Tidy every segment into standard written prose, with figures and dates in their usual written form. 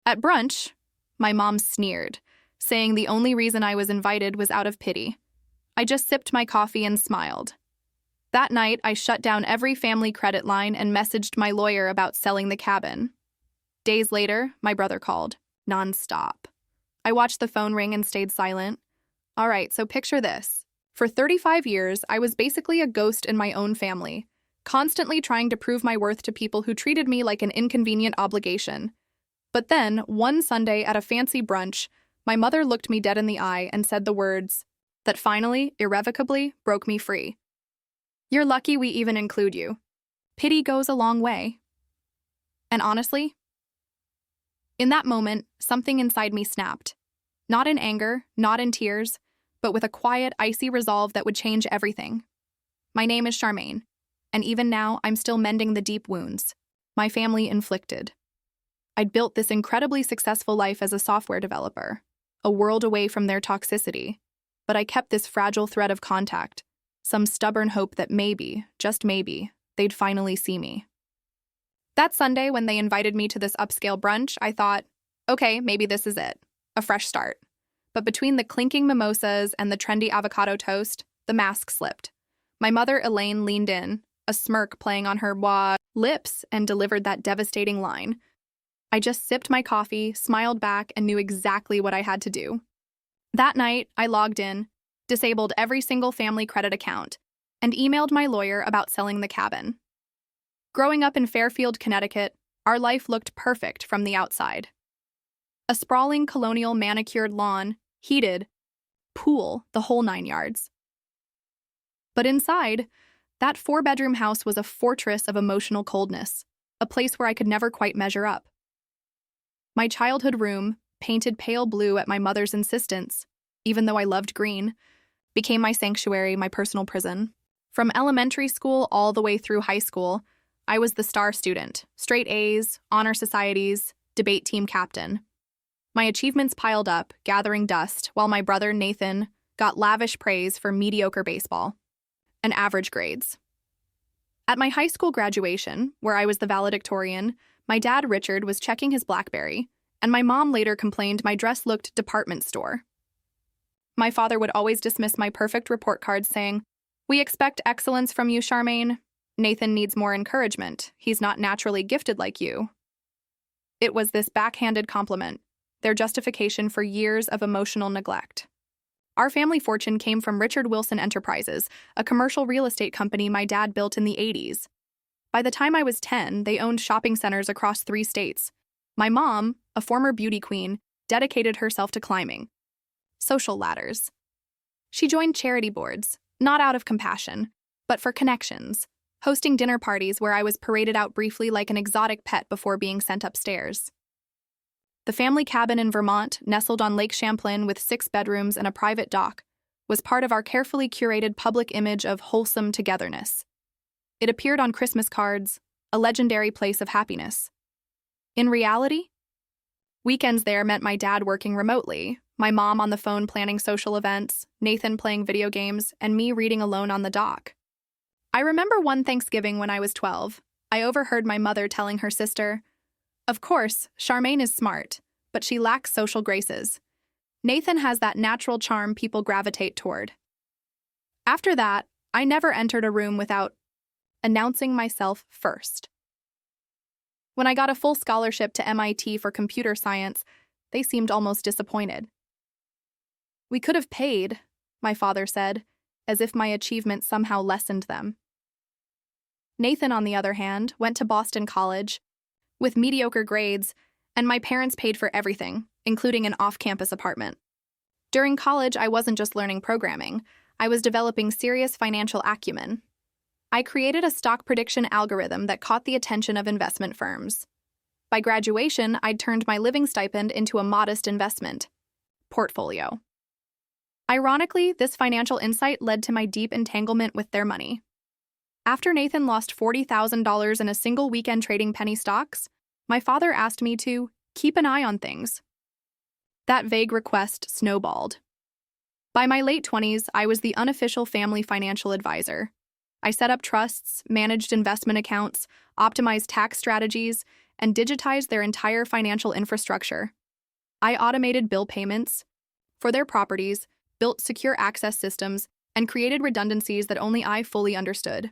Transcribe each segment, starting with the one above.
At brunch, my mom sneered, saying the only reason I was invited was out of pity. I just sipped my coffee and smiled. That night, I shut down every family credit line and messaged my lawyer about selling the cabin. Days later, my brother called, nonstop. I watched the phone ring and stayed silent. All right, so picture this. For 35 years, I was basically a ghost in my own family, constantly trying to prove my worth to people who treated me like an inconvenient obligation. But then, one Sunday at a fancy brunch, my mother looked me dead in the eye and said the words that finally, irrevocably, broke me free. "You're lucky we even include you. Pity goes a long way." And honestly, in that moment, something inside me snapped. Not in anger, not in tears, but with a quiet, icy resolve that would change everything. My name is Charmaine, and even now, I'm still mending the deep wounds my family inflicted. I'd built this incredibly successful life as a software developer, a world away from their toxicity, but I kept this fragile thread of contact, some stubborn hope that maybe, just maybe, they'd finally see me. That Sunday, when they invited me to this upscale brunch, I thought, okay, maybe this is it, a fresh start. But between the clinking mimosas and the trendy avocado toast, the mask slipped. My mother, Elaine, leaned in, a smirk playing on her lips, and delivered that devastating line. I just sipped my coffee, smiled back, and knew exactly what I had to do. That night, I logged in, disabled every single family credit account, and emailed my lawyer about selling the cabin. Growing up in Fairfield, Connecticut, our life looked perfect from the outside. A sprawling colonial manicured lawn, heated, pool, the whole 9 yards. But inside, that 4-bedroom house was a fortress of emotional coldness, a place where I could never quite measure up. My childhood room, painted pale blue at my mother's insistence, even though I loved green, became my sanctuary, my personal prison. From elementary school all the way through high school, I was the star student, straight A's, honor societies, debate team captain. My achievements piled up, gathering dust, while my brother, Nathan, got lavish praise for mediocre baseball and average grades. At my high school graduation, where I was the valedictorian, my dad, Richard, was checking his BlackBerry, and my mom later complained my dress looked department store. My father would always dismiss my perfect report cards, saying, "We expect excellence from you, Charmaine. Nathan needs more encouragement. He's not naturally gifted like you." It was this backhanded compliment, their justification for years of emotional neglect. Our family fortune came from Richard Wilson Enterprises, a commercial real estate company my dad built in the 80s. By the time I was 10, they owned shopping centers across 3 states. My mom, a former beauty queen, dedicated herself to climbing social ladders. She joined charity boards, not out of compassion, but for connections, hosting dinner parties where I was paraded out briefly like an exotic pet before being sent upstairs. The family cabin in Vermont, nestled on Lake Champlain with 6 bedrooms and a private dock, was part of our carefully curated public image of wholesome togetherness. It appeared on Christmas cards, a legendary place of happiness. In reality, weekends there meant my dad working remotely, my mom on the phone planning social events, Nathan playing video games, and me reading alone on the dock. I remember one Thanksgiving when I was 12, I overheard my mother telling her sister, "Of course, Charmaine is smart, but she lacks social graces. Nathan has that natural charm people gravitate toward." After that, I never entered a room without announcing myself first. When I got a full scholarship to MIT for computer science, they seemed almost disappointed. "We could have paid," my father said, as if my achievement somehow lessened them. Nathan, on the other hand, went to Boston College with mediocre grades, and my parents paid for everything, including an off-campus apartment. During college, I wasn't just learning programming. I was developing serious financial acumen. I created a stock prediction algorithm that caught the attention of investment firms. By graduation, I'd turned my living stipend into a modest investment portfolio. Ironically, this financial insight led to my deep entanglement with their money. After Nathan lost $40,000 in a single weekend trading penny stocks, my father asked me to keep an eye on things. That vague request snowballed. By my late 20s, I was the unofficial family financial advisor. I set up trusts, managed investment accounts, optimized tax strategies, and digitized their entire financial infrastructure. I automated bill payments for their properties, built secure access systems, and created redundancies that only I fully understood.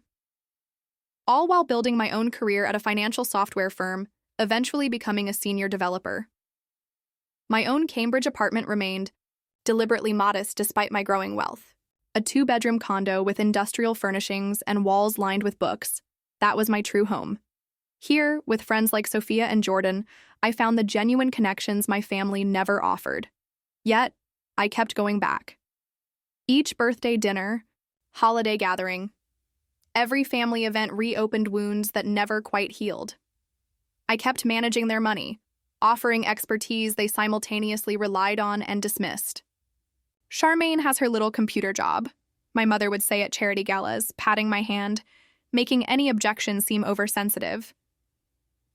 All while building my own career at a financial software firm, eventually becoming a senior developer. My own Cambridge apartment remained deliberately modest despite my growing wealth. A 2-bedroom condo with industrial furnishings and walls lined with books. That was my true home. Here, with friends like Sophia and Jordan, I found the genuine connections my family never offered. Yet, I kept going back. Each birthday dinner, holiday gathering, every family event reopened wounds that never quite healed. I kept managing their money, offering expertise they simultaneously relied on and dismissed. Charmaine has her little computer job, my mother would say at charity galas, patting my hand, making any objection seem oversensitive.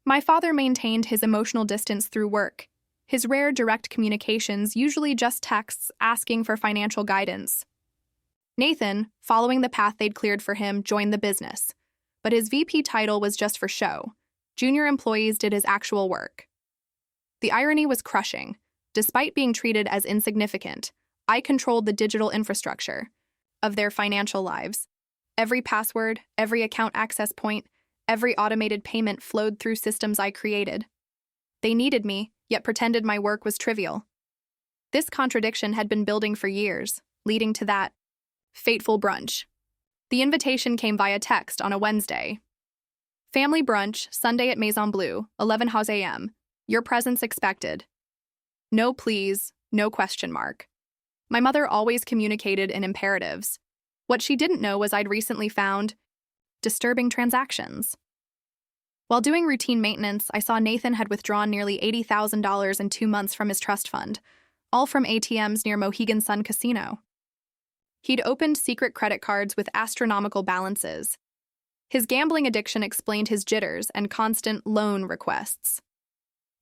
My father maintained his emotional distance through work, his rare direct communications usually just texts asking for financial guidance. Nathan, following the path they'd cleared for him, joined the business, but his VP title was just for show. Junior employees did his actual work. The irony was crushing. Despite being treated as insignificant, I controlled the digital infrastructure of their financial lives. Every password, every account access point, every automated payment flowed through systems I created. They needed me, yet pretended my work was trivial. This contradiction had been building for years, leading to that fateful brunch. The invitation came via text on a Wednesday. Family brunch, Sunday at Maison Bleu, 11 a.m. Your presence expected. No please, no question mark. My mother always communicated in imperatives. What she didn't know was I'd recently found disturbing transactions. While doing routine maintenance, I saw Nathan had withdrawn nearly $80,000 in 2 months from his trust fund, all from ATMs near Mohegan Sun Casino. He'd opened secret credit cards with astronomical balances. His gambling addiction explained his jitters and constant loan requests.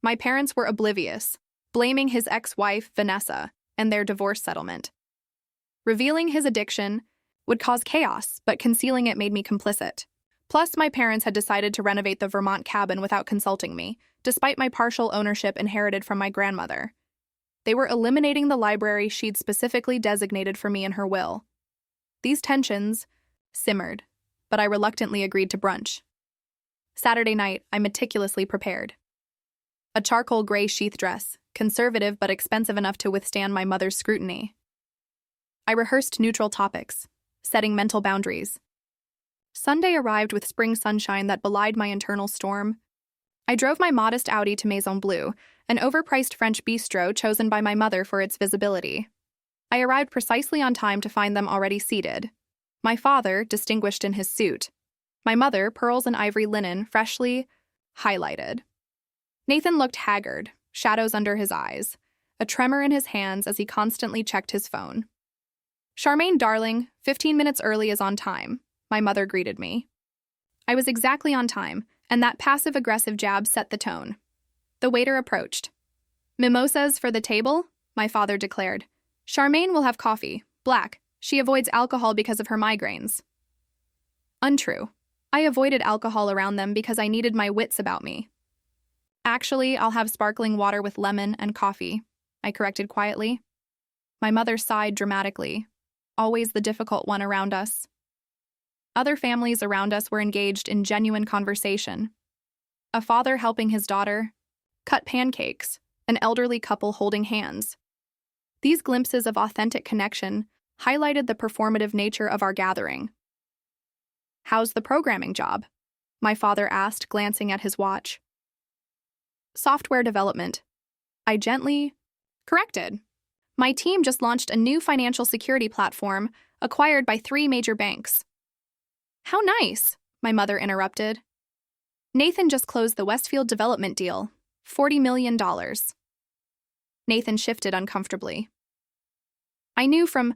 My parents were oblivious, blaming his ex-wife, Vanessa, and their divorce settlement. Revealing his addiction would cause chaos, but concealing it made me complicit. Plus, my parents had decided to renovate the Vermont cabin without consulting me, despite my partial ownership inherited from my grandmother. They were eliminating the library she'd specifically designated for me in her will. These tensions simmered, but I reluctantly agreed to brunch. Saturday night, I meticulously prepared. A charcoal gray sheath dress, conservative but expensive enough to withstand my mother's scrutiny. I rehearsed neutral topics, setting mental boundaries. Sunday arrived with spring sunshine that belied my internal storm. I drove my modest Audi to Maison Bleu, an overpriced French bistro chosen by my mother for its visibility. I arrived precisely on time to find them already seated. My father, distinguished in his suit. My mother, pearls and ivory linen, freshly highlighted. Nathan looked haggard, shadows under his eyes, a tremor in his hands as he constantly checked his phone. Charmaine, darling, 15 minutes early is on time, my mother greeted me. I was exactly on time, and that passive-aggressive jab set the tone. The waiter approached. Mimosas for the table, my father declared. Charmaine will have coffee, black. She avoids alcohol because of her migraines. Untrue. I avoided alcohol around them because I needed my wits about me. Actually, I'll have sparkling water with lemon and coffee, I corrected quietly. My mother sighed dramatically, always the difficult one around us. Other families around us were engaged in genuine conversation. A father helping his daughter cut pancakes, an elderly couple holding hands. These glimpses of authentic connection highlighted the performative nature of our gathering. How's the programming job? My father asked, glancing at his watch. Software development. I gently corrected. My team just launched a new financial security platform acquired by 3 major banks. How nice, my mother interrupted. Nathan just closed the Westfield development deal, $40 million. Nathan shifted uncomfortably. I knew from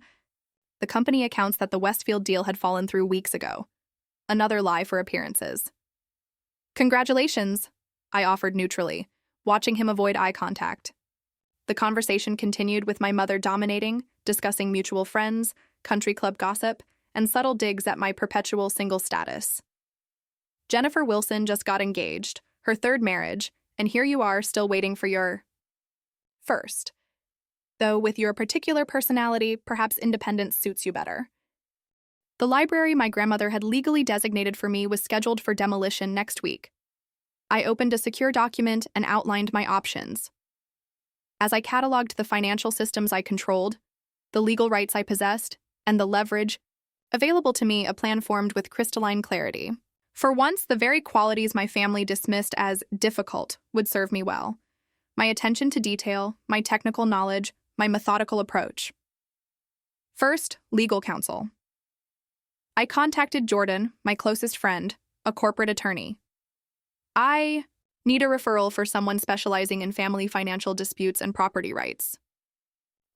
the company accounts that the Westfield deal had fallen through weeks ago. Another lie for appearances. Congratulations, I offered neutrally, watching him avoid eye contact. The conversation continued with my mother dominating, discussing mutual friends, country club gossip, and subtle digs at my perpetual single status. Jennifer Wilson just got engaged, her third marriage, and here you are still waiting for your first. Though with your particular personality, perhaps independence suits you better. The library my grandmother had legally designated for me was scheduled for demolition next week. I opened a secure document and outlined my options. As I cataloged the financial systems I controlled, the legal rights I possessed, and the leverage available to me, a plan formed with crystalline clarity. For once, the very qualities my family dismissed as difficult would serve me well. My attention to detail, my technical knowledge, my methodical approach. First, legal counsel. I contacted Jordan, my closest friend, a corporate attorney. I need a referral for someone specializing in family financial disputes and property rights.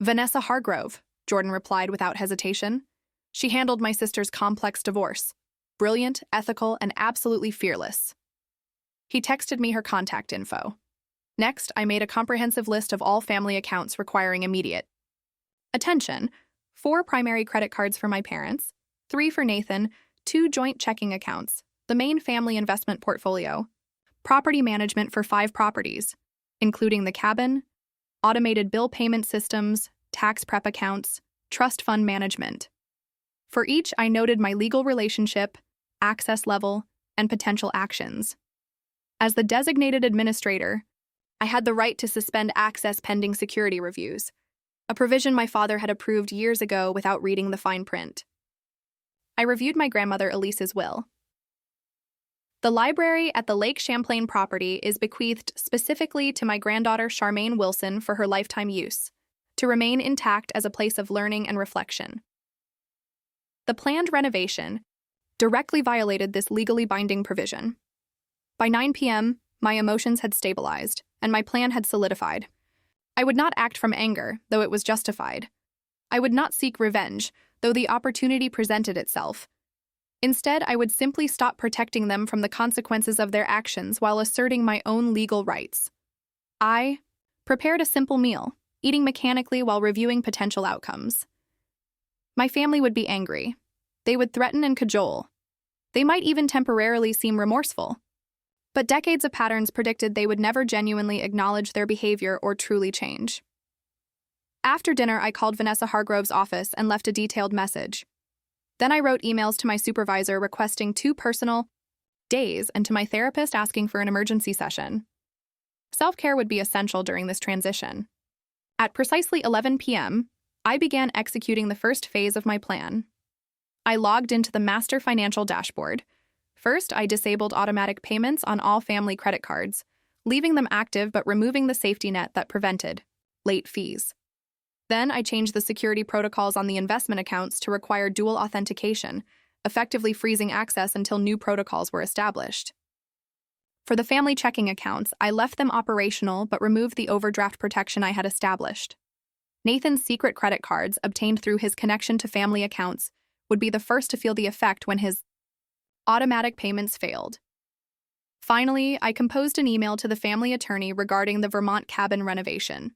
Vanessa Hargrove, Jordan replied without hesitation. She handled my sister's complex divorce. Brilliant, ethical, and absolutely fearless. He texted me her contact info. Next, I made a comprehensive list of all family accounts requiring immediate attention: 4 primary credit cards for my parents, 3 for Nathan, 2 joint checking accounts, the main family investment portfolio, property management for 5 properties, including the cabin, automated bill payment systems, tax prep accounts, trust fund management. For each, I noted my legal relationship, access level, and potential actions. As the designated administrator, I had the right to suspend access pending security reviews, a provision my father had approved years ago without reading the fine print. I reviewed my grandmother Elise's will. The library at the Lake Champlain property is bequeathed specifically to my granddaughter Charmaine Wilson for her lifetime use, to remain intact as a place of learning and reflection. The planned renovation directly violated this legally binding provision. By 9 p.m., my emotions had stabilized, and my plan had solidified. I would not act from anger, though it was justified. I would not seek revenge, though the opportunity presented itself. Instead, I would simply stop protecting them from the consequences of their actions while asserting my own legal rights. I prepared a simple meal, eating mechanically while reviewing potential outcomes. My family would be angry. They would threaten and cajole. They might even temporarily seem remorseful. But decades of patterns predicted they would never genuinely acknowledge their behavior or truly change. After dinner, I called Vanessa Hargrove's office and left a detailed message. Then I wrote emails to my supervisor requesting 2 personal days and to my therapist asking for an emergency session. Self-care would be essential during this transition. At precisely 11 p.m., I began executing the first phase of my plan. I logged into the master financial dashboard. First, I disabled automatic payments on all family credit cards, leaving them active but removing the safety net that prevented late fees. Then I changed the security protocols on the investment accounts to require dual authentication, effectively freezing access until new protocols were established. For the family checking accounts, I left them operational but removed the overdraft protection I had established. Nathan's secret credit cards, obtained through his connection to family accounts, would be the first to feel the effect when his automatic payments failed. Finally, I composed an email to the family attorney regarding the Vermont cabin renovation.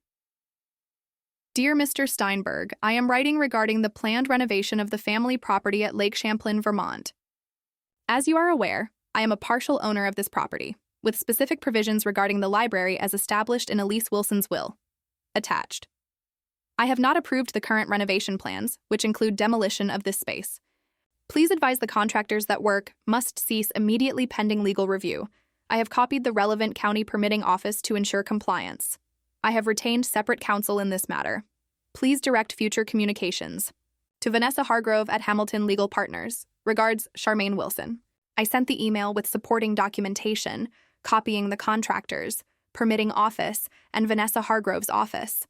Dear Mr. Steinberg, I am writing regarding the planned renovation of the family property at Lake Champlain, Vermont. As you are aware, I am a partial owner of this property, with specific provisions regarding the library as established in Elise Wilson's will. Attached. I have not approved the current renovation plans, which include demolition of this space. Please advise the contractors that work must cease immediately pending legal review. I have copied the relevant county permitting office to ensure compliance. I have retained separate counsel in this matter. Please direct future communications. To Vanessa Hargrove at Hamilton Legal Partners. Regards, Charmaine Wilson. I sent the email with supporting documentation, copying the contractors, permitting office, and Vanessa Hargrove's office.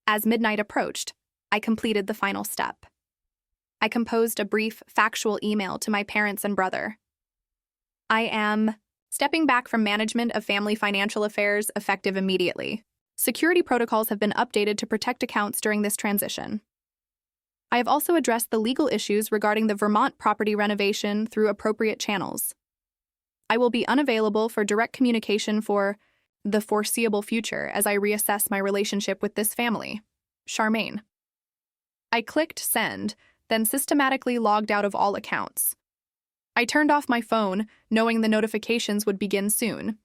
As midnight approached, I completed the final step. I composed a brief, factual email to my parents and brother. I am stepping back from management of family financial affairs effective immediately. Security protocols have been updated to protect accounts during this transition. I have also addressed the legal issues regarding the Vermont property renovation through appropriate channels. I will be unavailable for direct communication for the foreseeable future as I reassess my relationship with this family. Charmaine. I clicked send, then systematically logged out of all accounts. I turned off my phone, knowing the notifications would begin soon.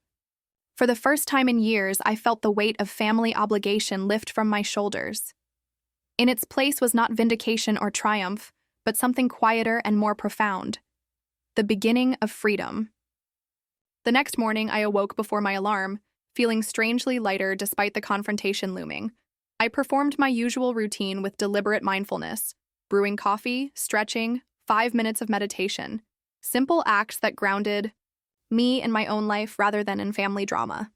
For the first time in years, I felt the weight of family obligation lift from my shoulders. In its place was not vindication or triumph, but something quieter and more profound. The beginning of freedom. The next morning, I awoke before my alarm, feeling strangely lighter despite the confrontation looming. I performed my usual routine with deliberate mindfulness, brewing coffee, stretching, 5 minutes of meditation, simple acts that grounded me in my own life rather than in family drama.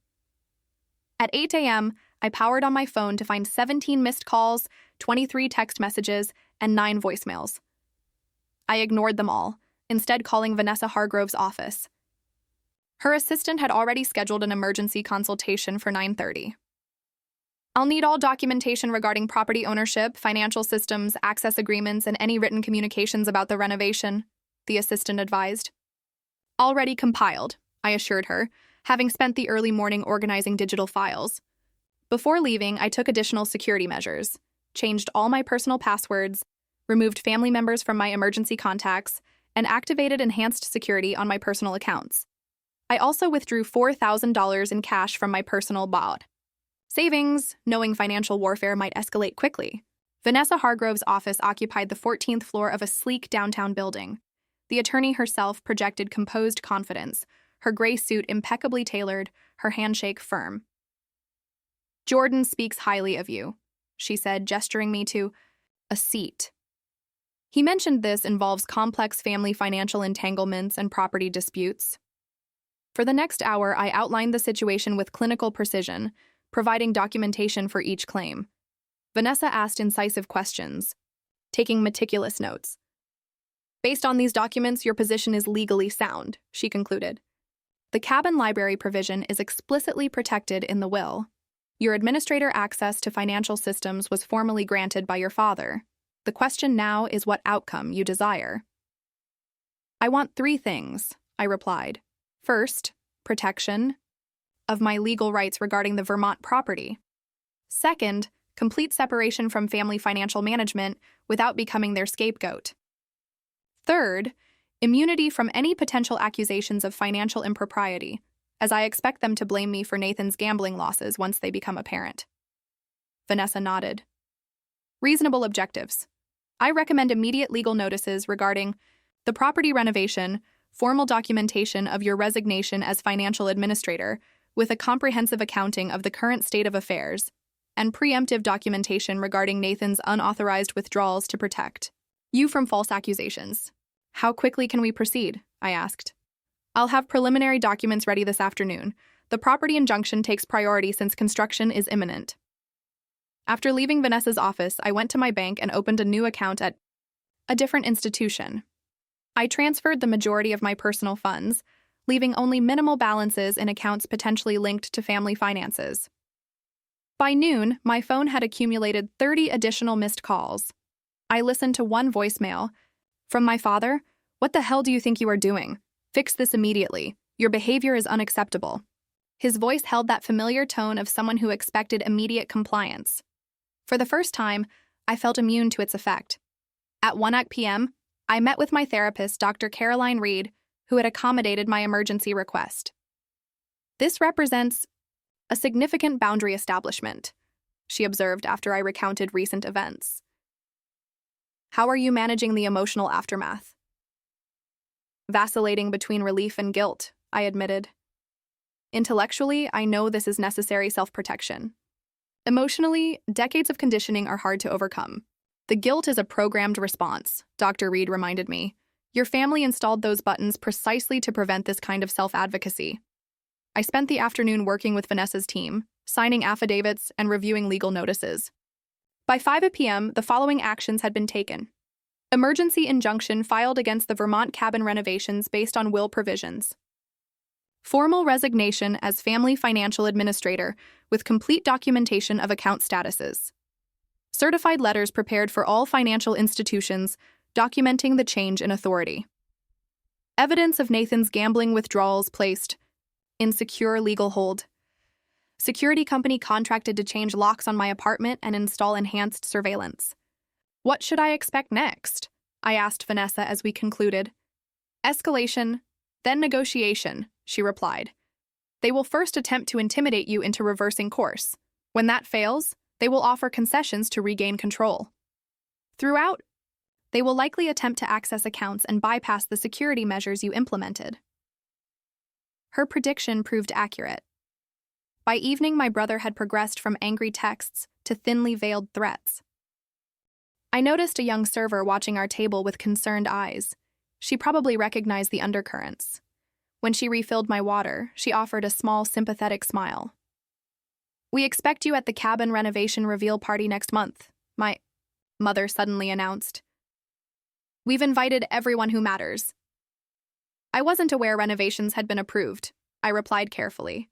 At 8 a.m., I powered on my phone to find 17 missed calls, 23 text messages, and 9 voicemails. I ignored them all, instead calling Vanessa Hargrove's office. Her assistant had already scheduled an emergency consultation for 9:30. I'll need all documentation regarding property ownership, financial systems, access agreements, and any written communications about the renovation, the assistant advised. Already compiled, I assured her, having spent the early morning organizing digital files. Before leaving, I took additional security measures, changed all my personal passwords, removed family members from my emergency contacts, and activated enhanced security on my personal accounts. I also withdrew $4,000 in cash from my personal bot. Savings, knowing financial warfare might escalate quickly. Vanessa Hargrove's office occupied the 14th floor of a sleek downtown building. The attorney herself projected composed confidence, her gray suit impeccably tailored, her handshake firm. "Jordan speaks highly of you," she said, gesturing me to a seat. He mentioned this involves complex family financial entanglements and property disputes. For the next hour, I outlined the situation with clinical precision, providing documentation for each claim. Vanessa asked incisive questions, taking meticulous notes. "Based on these documents, your position is legally sound," she concluded. "The cabin library provision is explicitly protected in the will. Your administrator access to financial systems was formally granted by your father. The question now is what outcome you desire." "I want 3 things," I replied. "First, protection of my legal rights regarding the Vermont property. Second, complete separation from family financial management without becoming their scapegoat. Third, immunity from any potential accusations of financial impropriety, as I expect them to blame me for Nathan's gambling losses once they become apparent." Vanessa nodded. "Reasonable objectives. I recommend immediate legal notices regarding the property renovation, formal documentation of your resignation as financial administrator, with a comprehensive accounting of the current state of affairs, and preemptive documentation regarding Nathan's unauthorized withdrawals to protect you from false accusations." "How quickly can we proceed?" I asked. "I'll have preliminary documents ready this afternoon. The property injunction takes priority since construction is imminent." After leaving Vanessa's office, I went to my bank and opened a new account at a different institution. I transferred the majority of my personal funds, leaving only minimal balances in accounts potentially linked to family finances. By noon, my phone had accumulated 30 additional missed calls. I listened to one voicemail. From my father, "What the hell do you think you are doing? Fix this immediately. Your behavior is unacceptable." His voice held that familiar tone of someone who expected immediate compliance. For the first time, I felt immune to its effect. At 1 p.m., I met with my therapist, Dr. Caroline Reed, who had accommodated my emergency request. "This represents a significant boundary establishment," she observed after I recounted recent events. "How are you managing the emotional aftermath?" "Vacillating between relief and guilt," I admitted. "Intellectually, I know this is necessary self-protection. Emotionally, decades of conditioning are hard to overcome. The guilt is a programmed response," Dr. Reed reminded me. "Your family installed those buttons precisely to prevent this kind of self-advocacy." I spent the afternoon working with Vanessa's team, signing affidavits and reviewing legal notices. By 5 p.m., the following actions had been taken. Emergency injunction filed against the Vermont cabin renovations based on will provisions. Formal resignation as family financial administrator with complete documentation of account statuses. Certified letters prepared for all financial institutions documenting the change in authority. Evidence of Nathan's gambling withdrawals placed in secure legal hold. Security company contracted to change locks on my apartment and install enhanced surveillance. "What should I expect next?" I asked Vanessa as we concluded. Escalation, then negotiation, she replied. They will first attempt to intimidate you into reversing course. When that fails, they will offer concessions to regain control. Throughout, they will likely attempt to access accounts and bypass the security measures you implemented. Her prediction proved accurate. By evening, my brother had progressed from angry texts to thinly veiled threats. I noticed a young server watching our table with concerned eyes. She probably recognized the undercurrents. When she refilled my water, she offered a small, sympathetic smile. "We expect you at the cabin renovation reveal party next month," my mother suddenly announced. "We've invited everyone who matters." I wasn't aware renovations had been approved, I replied carefully.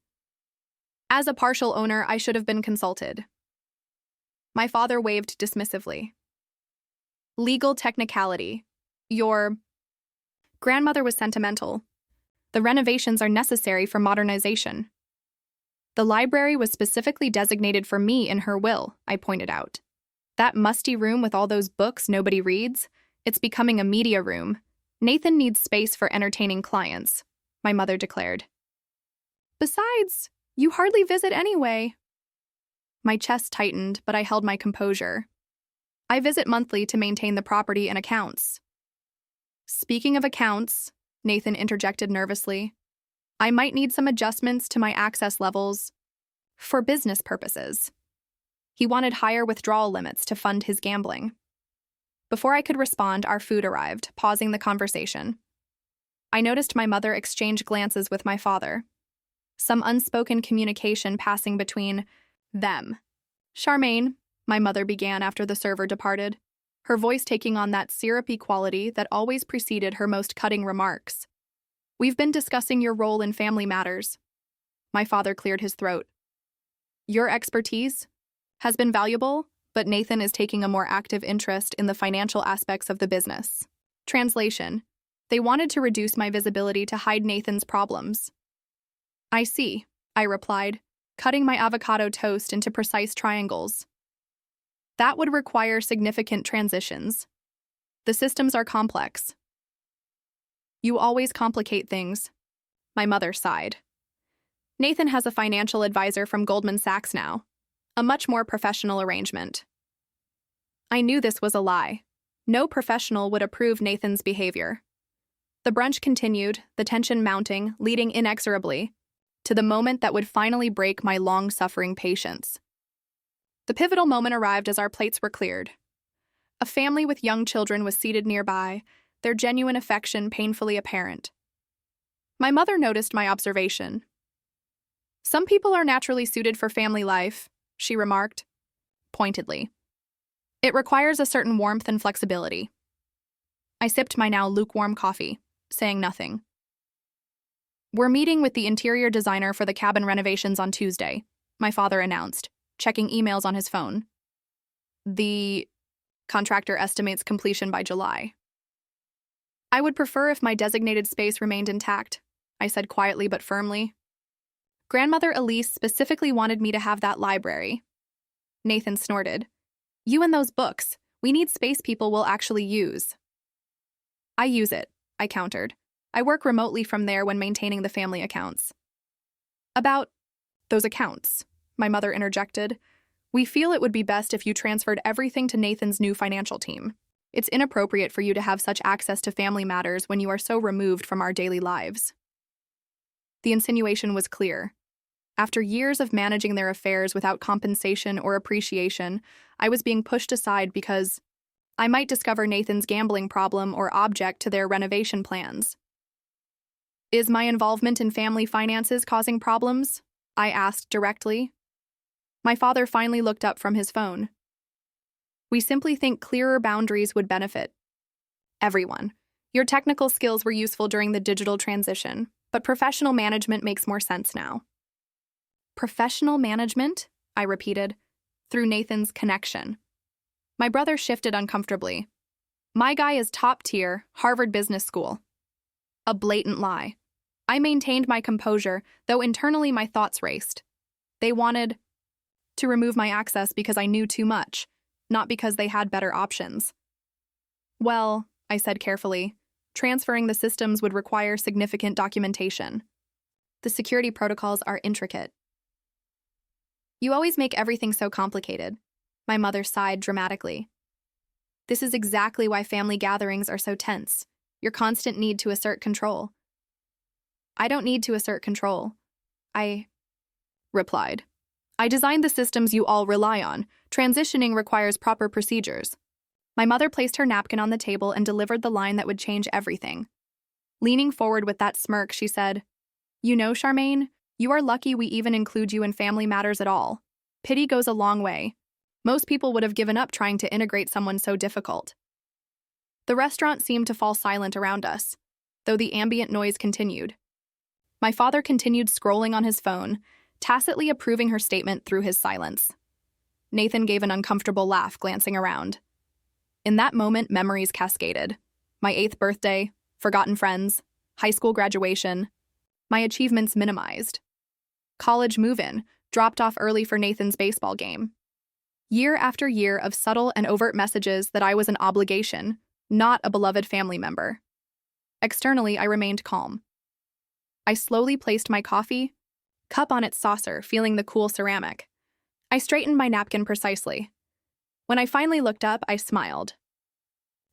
As a partial owner, I should have been consulted. My father waved dismissively. "Legal technicality. Your grandmother was sentimental. The renovations are necessary for modernization." "The library was specifically designated for me in her will," I pointed out. "That musty room with all those books nobody reads, it's becoming a media room. Nathan needs space for entertaining clients," my mother declared. "Besides, you hardly visit anyway." My chest tightened, but I held my composure. "I visit monthly to maintain the property and accounts." "Speaking of accounts," Nathan interjected nervously, "I might need some adjustments to my access levels for business purposes." He wanted higher withdrawal limits to fund his gambling. Before I could respond, our food arrived, pausing the conversation. I noticed my mother exchange glances with my father. Some unspoken communication passing between them. "Charmaine," my mother began after the server departed, her voice taking on that syrupy quality that always preceded her most cutting remarks. "We've been discussing your role in family matters." My father cleared his throat. "Your expertise has been valuable, but Nathan is taking a more active interest in the financial aspects of the business." Translation: They wanted to reduce my visibility to hide Nathan's problems. "I see," I replied, cutting my avocado toast into precise triangles. "That would require significant transitions. The systems are complex." "You always complicate things," my mother sighed. "Nathan has a financial advisor from Goldman Sachs now. A much more professional arrangement." I knew this was a lie. No professional would approve Nathan's behavior. The brunch continued, the tension mounting, leading inexorably to the moment that would finally break my long-suffering patience. The pivotal moment arrived as our plates were cleared. A family with young children was seated nearby, their genuine affection painfully apparent. My mother noticed my observation. "Some people are naturally suited for family life," she remarked, pointedly. "It requires a certain warmth and flexibility." I sipped my now lukewarm coffee, saying nothing. "We're meeting with the interior designer for the cabin renovations on Tuesday," my father announced, checking emails on his phone. "The contractor estimates completion by July." "I would prefer if my designated space remained intact," I said quietly but firmly. "Grandmother Elise specifically wanted me to have that library." Nathan snorted. "You and those books. We need space people will actually use." "I use it," I countered. "I work remotely from there when maintaining the family accounts." "About those accounts," my mother interjected. "We feel it would be best if you transferred everything to Nathan's new financial team. It's inappropriate for you to have such access to family matters when you are so removed from our daily lives." The insinuation was clear. After years of managing their affairs without compensation or appreciation, I was being pushed aside because I might discover Nathan's gambling problem or object to their renovation plans. "Is my involvement in family finances causing problems?" I asked directly. My father finally looked up from his phone. "We simply think clearer boundaries would benefit everyone. Your technical skills were useful during the digital transition, but professional management makes more sense now." "Professional management?" I repeated, through Nathan's connection. My brother shifted uncomfortably. "My guy is top tier, Harvard Business School." A blatant lie. I maintained my composure, though internally my thoughts raced. They wanted to remove my access because I knew too much, not because they had better options. "Well," I said carefully, Transferring the systems would require significant documentation. The security protocols are intricate. You always make everything so complicated. My mother sighed dramatically. This is exactly why family gatherings are so tense. Your constant need to assert control. I don't need to assert control. I replied. I designed the systems you all rely on. Transitioning requires proper procedures. My mother placed her napkin on the table and delivered the line that would change everything. Leaning forward with that smirk, she said, "You know, Charmaine, you are lucky we even include you in family matters at all. Pity goes a long way. Most people would have given up trying to integrate someone so difficult." The restaurant seemed to fall silent around us, though the ambient noise continued. My father continued scrolling on his phone, tacitly approving her statement through his silence. Nathan gave an uncomfortable laugh, glancing around. In that moment, memories cascaded. My 8th birthday, forgotten friends, high school graduation, my achievements minimized. College move-in, dropped off early for Nathan's baseball game. Year after year of subtle and overt messages that I was an obligation, not a beloved family member. Externally, I remained calm. I slowly placed my coffee cup on its saucer, feeling the cool ceramic. I straightened my napkin precisely. When I finally looked up, I smiled.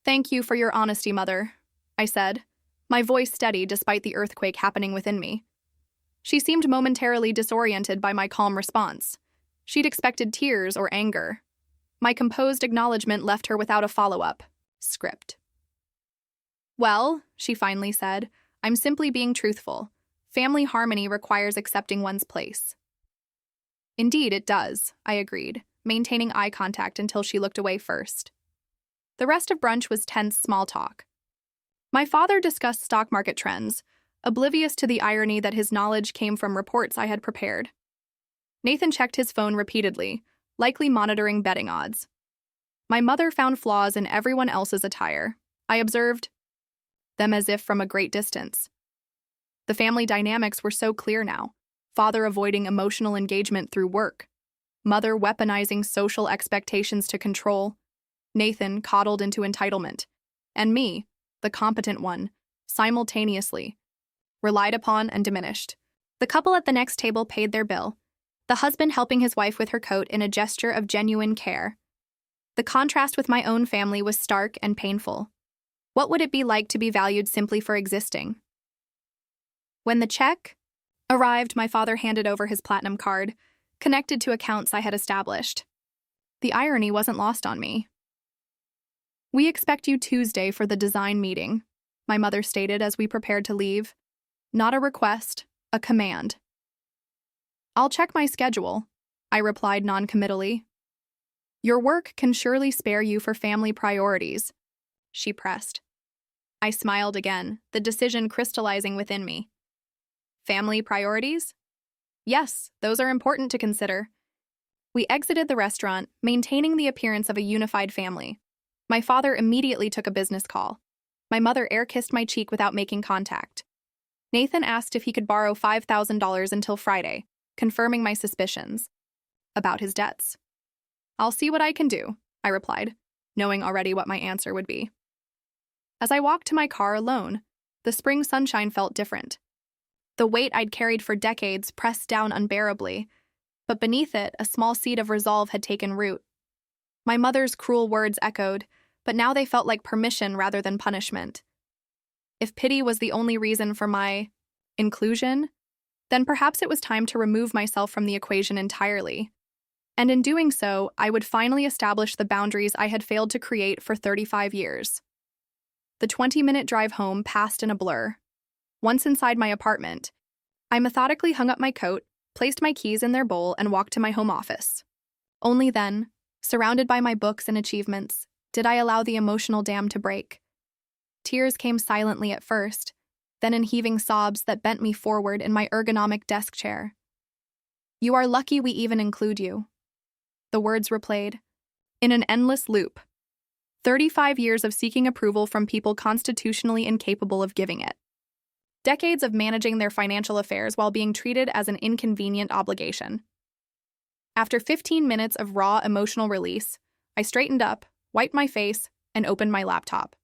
"Thank you for your honesty, Mother," I said, my voice steady despite the earthquake happening within me. She seemed momentarily disoriented by my calm response. She'd expected tears or anger. My composed acknowledgement left her without a follow-up script. "Well," she finally said, "I'm simply being truthful. Family harmony requires accepting one's place." "Indeed, it does," I agreed, maintaining eye contact until she looked away first. The rest of brunch was tense small talk. My father discussed stock market trends, oblivious to the irony that his knowledge came from reports I had prepared. Nathan checked his phone repeatedly, likely monitoring betting odds. My mother found flaws in everyone else's attire. I observed them as if from a great distance. The family dynamics were so clear now, father avoiding emotional engagement through work, mother weaponizing social expectations to control, Nathan coddled into entitlement, and me, the competent one, simultaneously, relied upon and diminished. The couple at the next table paid their bill, the husband helping his wife with her coat in a gesture of genuine care. The contrast with my own family was stark and painful. What would it be like to be valued simply for existing? When the check arrived, my father handed over his platinum card, connected to accounts I had established. The irony wasn't lost on me. "We expect you Tuesday for the design meeting," my mother stated as we prepared to leave. Not a request, a command. "I'll check my schedule," I replied noncommittally. "Your work can surely spare you for family priorities," she pressed. I smiled again, the decision crystallizing within me. Family priorities? Yes, those are important to consider. We exited the restaurant, maintaining the appearance of a unified family. My father immediately took a business call. My mother air-kissed my cheek without making contact. Nathan asked if he could borrow $5,000 until Friday, confirming my suspicions about his debts. "I'll see what I can do," I replied, knowing already what my answer would be. As I walked to my car alone, the spring sunshine felt different. The weight I'd carried for decades pressed down unbearably, but beneath it, a small seed of resolve had taken root. My mother's cruel words echoed, but now they felt like permission rather than punishment. If pity was the only reason for my inclusion, then perhaps it was time to remove myself from the equation entirely. And in doing so, I would finally establish the boundaries I had failed to create for 35 years. The 20-minute drive home passed in a blur. Once inside my apartment, I methodically hung up my coat, placed my keys in their bowl, and walked to my home office. Only then, surrounded by my books and achievements, did I allow the emotional dam to break. Tears came silently at first, then in heaving sobs that bent me forward in my ergonomic desk chair. "You are lucky we even include you." The words replayed, in an endless loop. 35 years of seeking approval from people constitutionally incapable of giving it. Decades of managing their financial affairs while being treated as an inconvenient obligation. After 15 minutes of raw emotional release, I straightened up, wiped my face, and opened my laptop.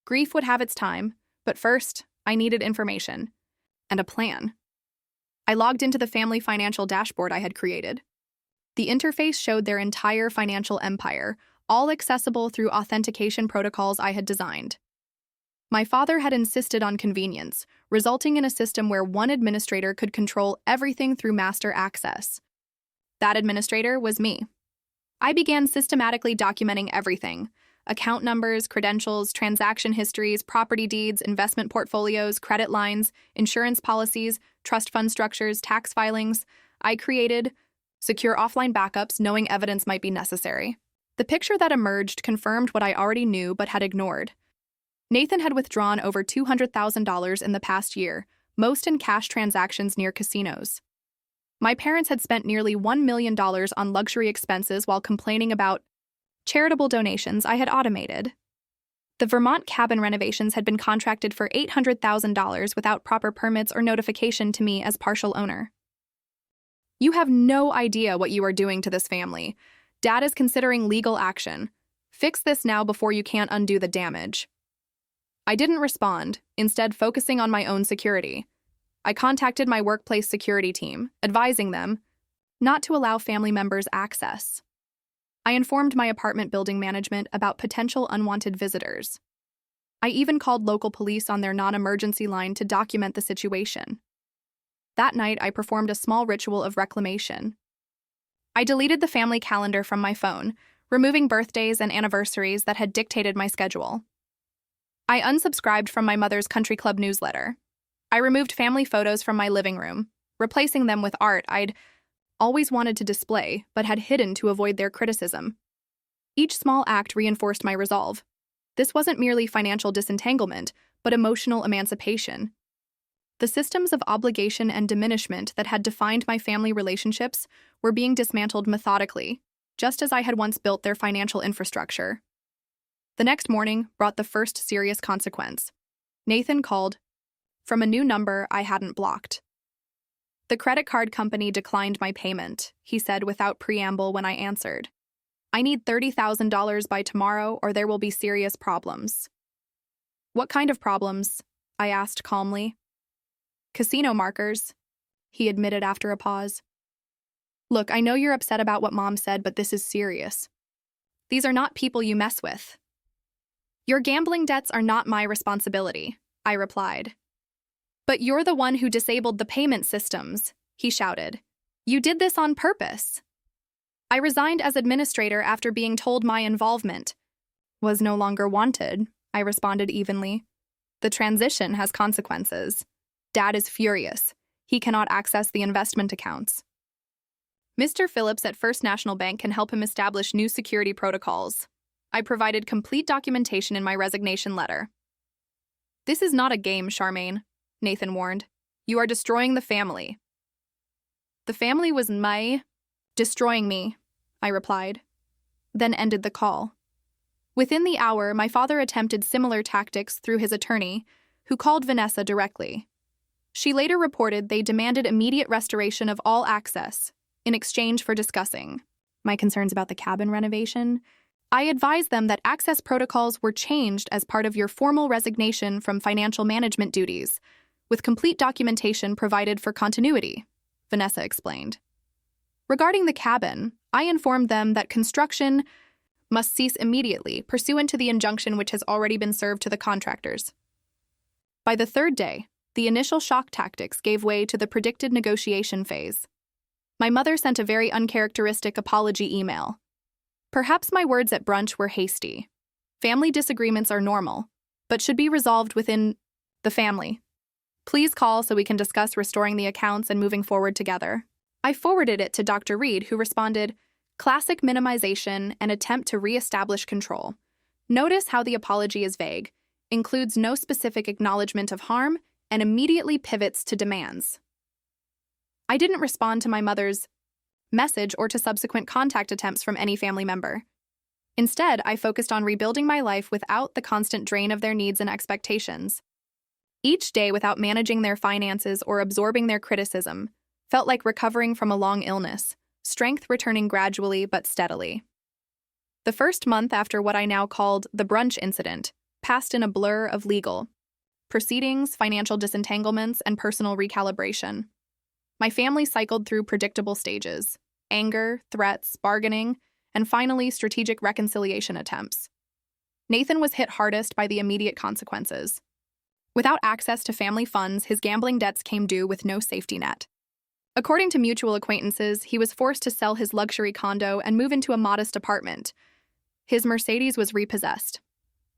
Grief would have its time, but first, I needed information and a plan. I logged into the family financial dashboard I had created. The interface showed their entire financial empire, all accessible through authentication protocols I had designed. My father had insisted on convenience, resulting in a system where one administrator could control everything through master access. That administrator was me. I began systematically documenting everything: account numbers, credentials, transaction histories, property deeds, investment portfolios, credit lines, insurance policies, trust fund structures, tax filings. I created secure offline backups, knowing evidence might be necessary. The picture that emerged confirmed what I already knew but had ignored. Nathan had withdrawn over $200,000 in the past year, most in cash transactions near casinos. My parents had spent nearly $1 million on luxury expenses while complaining about charitable donations I had automated. The Vermont cabin renovations had been contracted for $800,000 without proper permits or notification to me as partial owner. You have no idea what you are doing to this family. Dad is considering legal action. Fix this now before you can't undo the damage. I didn't respond, instead focusing on my own security. I contacted my workplace security team, advising them not to allow family members access. I informed my apartment building management about potential unwanted visitors. I even called local police on their non-emergency line to document the situation. That night, I performed a small ritual of reclamation. I deleted the family calendar from my phone, removing birthdays and anniversaries that had dictated my schedule. I unsubscribed from my mother's country club newsletter. I removed family photos from my living room, replacing them with art I'd always wanted to display but had hidden to avoid their criticism. Each small act reinforced my resolve. This wasn't merely financial disentanglement, but emotional emancipation. The systems of obligation and diminishment that had defined my family relationships were being dismantled methodically, just as I had once built their financial infrastructure. The next morning brought the first serious consequence. Nathan called from a new number I hadn't blocked. The credit card company declined my payment, he said without preamble when I answered. I need $30,000 by tomorrow or there will be serious problems. What kind of problems? I asked calmly. Casino markers, he admitted after a pause. Look, I know you're upset about what Mom said, but this is serious. These are not people you mess with. Your gambling debts are not my responsibility, I replied. But you're the one who disabled the payment systems, he shouted. You did this on purpose. I resigned as administrator after being told my involvement was no longer wanted, I responded evenly. The transition has consequences. Dad is furious. He cannot access the investment accounts. Mr. Phillips at First National Bank can help him establish new security protocols. I provided complete documentation in my resignation letter. This is not a game, Charmaine, Nathan warned. You are destroying the family. The family was destroying me, I replied, then ended the call. Within the hour, my father attempted similar tactics through his attorney, who called Vanessa directly. She later reported they demanded immediate restoration of all access in exchange for discussing my concerns about the cabin renovation. I advised them that access protocols were changed as part of your formal resignation from financial management duties, with complete documentation provided for continuity, Vanessa explained. Regarding the cabin, I informed them that construction must cease immediately, pursuant to the injunction which has already been served to the contractors. By the third day, the initial shock tactics gave way to the predicted negotiation phase. My mother sent a very uncharacteristic apology email. Perhaps my words at brunch were hasty. Family disagreements are normal, but should be resolved within the family. Please call so we can discuss restoring the accounts and moving forward together. I forwarded it to Dr. Reed, who responded, classic minimization and attempt to re-establish control. Notice how the apology is vague, includes no specific acknowledgement of harm, and immediately pivots to demands. I didn't respond to my mother's message or to subsequent contact attempts from any family member. Instead, I focused on rebuilding my life without the constant drain of their needs and expectations. Each day without managing their finances or absorbing their criticism felt like recovering from a long illness, strength returning gradually but steadily. The first month after what I now called the brunch incident passed in a blur of legal proceedings, financial disentanglements, and personal recalibration. My family cycled through predictable stages: anger, threats, bargaining, and finally strategic reconciliation attempts. Nathan was hit hardest by the immediate consequences. Without access to family funds, his gambling debts came due with no safety net. According to mutual acquaintances, he was forced to sell his luxury condo and move into a modest apartment. His Mercedes was repossessed.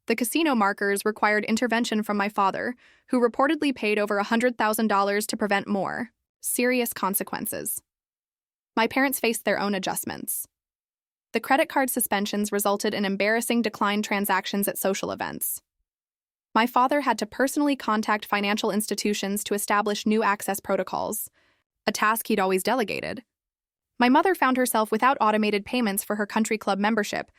The casino markers required intervention from my father, who reportedly paid over $100,000 to prevent more serious consequences. My parents faced their own adjustments. The credit card suspensions resulted in embarrassing declined transactions at social events. My father had to personally contact financial institutions to establish new access protocols, a task he'd always delegated. My mother found herself without automated payments for her country club membership,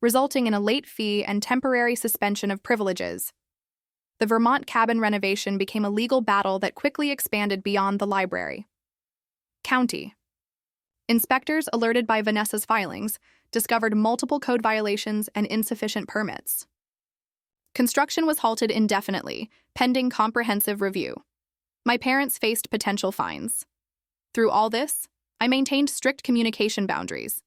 resulting in a late fee and temporary suspension of privileges. The Vermont cabin renovation became a legal battle that quickly expanded beyond the library. County. Inspectors, alerted by Vanessa's filings, discovered multiple code violations and insufficient permits. Construction was halted indefinitely, pending comprehensive review. My parents faced potential fines. Through all this, I maintained strict communication boundaries.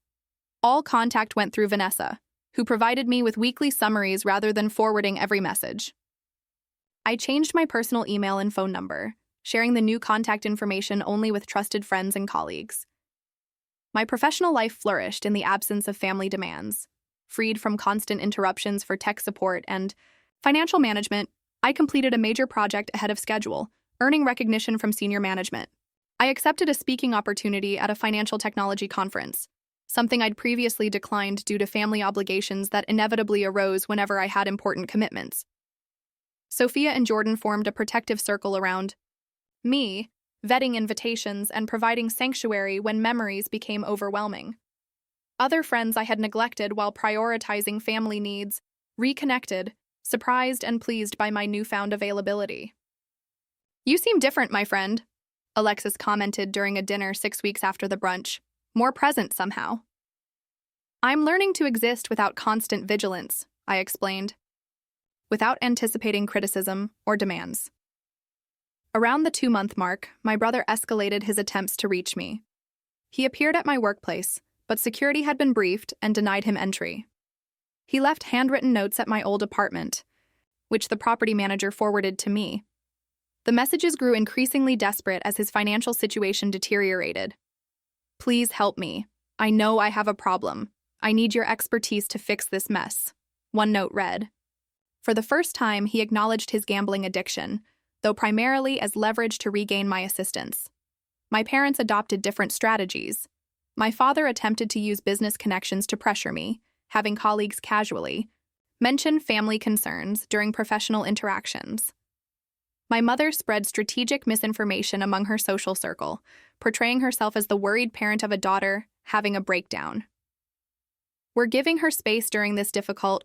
All contact went through Vanessa, who provided me with weekly summaries rather than forwarding every message. I changed my personal email and phone number, sharing the new contact information only with trusted friends and colleagues. My professional life flourished in the absence of family demands. Freed from constant interruptions for tech support and financial management, I completed a major project ahead of schedule, earning recognition from senior management. I accepted a speaking opportunity at a financial technology conference, something I'd previously declined due to family obligations that inevitably arose whenever I had important commitments. Sophia and Jordan formed a protective circle around me, vetting invitations and providing sanctuary when memories became overwhelming. Other friends I had neglected while prioritizing family needs reconnected, surprised and pleased by my newfound availability. "You seem different, my friend," Alexis commented during a dinner 6 weeks after the brunch. "More present somehow." "I'm learning to exist without constant vigilance," I explained, without anticipating criticism or demands. Around the 2-month mark, my brother escalated his attempts to reach me. He appeared at my workplace, but security had been briefed and denied him entry. He left handwritten notes at my old apartment, which the property manager forwarded to me. The messages grew increasingly desperate as his financial situation deteriorated. "Please help me. I know I have a problem. I need your expertise to fix this mess," one note read. For the first time, he acknowledged his gambling addiction, though primarily as leverage to regain my assistance. My parents adopted different strategies. My father attempted to use business connections to pressure me, having colleagues casually mention family concerns during professional interactions. My mother spread strategic misinformation among her social circle, portraying herself as the worried parent of a daughter having a breakdown. "We're giving her space during this difficult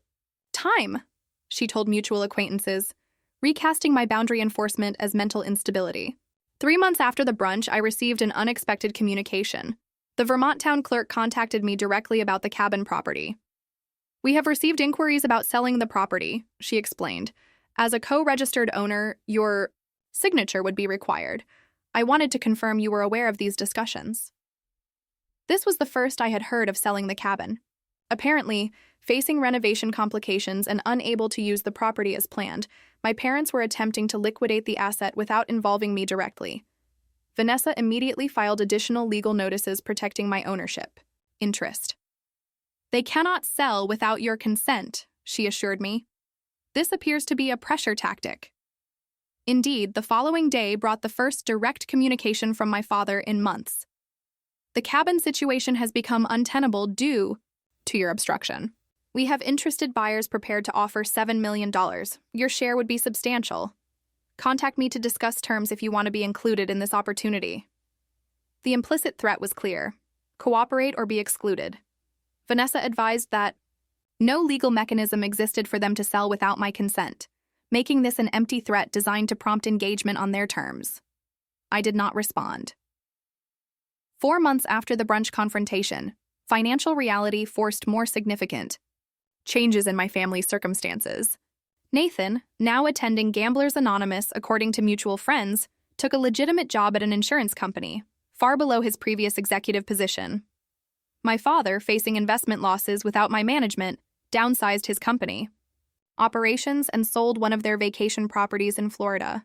time," she told mutual acquaintances, recasting my boundary enforcement as mental instability. 3 months after the brunch, I received an unexpected communication. The Vermont town clerk contacted me directly about the cabin property. "We have received inquiries about selling the property," she explained. "As a co-registered owner, your signature would be required. I wanted to confirm you were aware of these discussions." This was the first I had heard of selling the cabin. Apparently, facing renovation complications and unable to use the property as planned, my parents were attempting to liquidate the asset without involving me directly. Vanessa immediately filed additional legal notices protecting my ownership interest. "They cannot sell without your consent," she assured me. "This appears to be a pressure tactic." Indeed, the following day brought the first direct communication from my father in months. "The cabin situation has become untenable due to your obstruction. We have interested buyers prepared to offer $7 million. Your share would be substantial. Contact me to discuss terms if you want to be included in this opportunity." The implicit threat was clear: cooperate or be excluded. Vanessa advised that no legal mechanism existed for them to sell without my consent, making this an empty threat designed to prompt engagement on their terms. I did not respond. 4 months after the brunch confrontation, financial reality forced more significant changes in my family's circumstances. Nathan, now attending Gamblers Anonymous according to mutual friends, took a legitimate job at an insurance company, far below his previous executive position. My father, facing investment losses without my management, downsized his company operations and sold one of their vacation properties in Florida.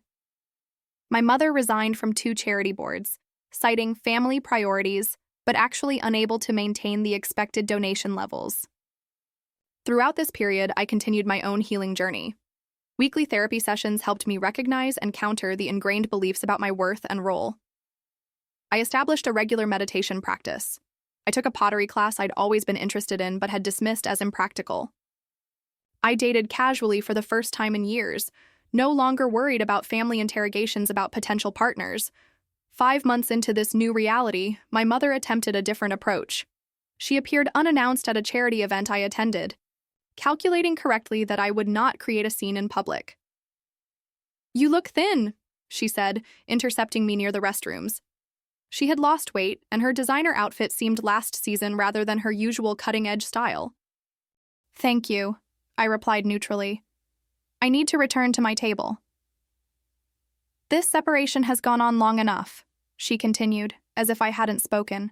My mother resigned from 2 charity boards, citing family priorities, but actually unable to maintain the expected donation levels. Throughout this period, I continued my own healing journey. Weekly therapy sessions helped me recognize and counter the ingrained beliefs about my worth and role. I established a regular meditation practice. I took a pottery class I'd always been interested in but had dismissed as impractical. I dated casually for the first time in years, no longer worried about family interrogations about potential partners. 5 months into this new reality, my mother attempted a different approach. She appeared unannounced at a charity event I attended, calculating correctly that I would not create a scene in public. "You look thin," she said, intercepting me near the restrooms. She had lost weight, and her designer outfit seemed last season rather than her usual cutting-edge style. "Thank you," I replied neutrally. "I need to return to my table." "This separation has gone on long enough," she continued, as if I hadn't spoken.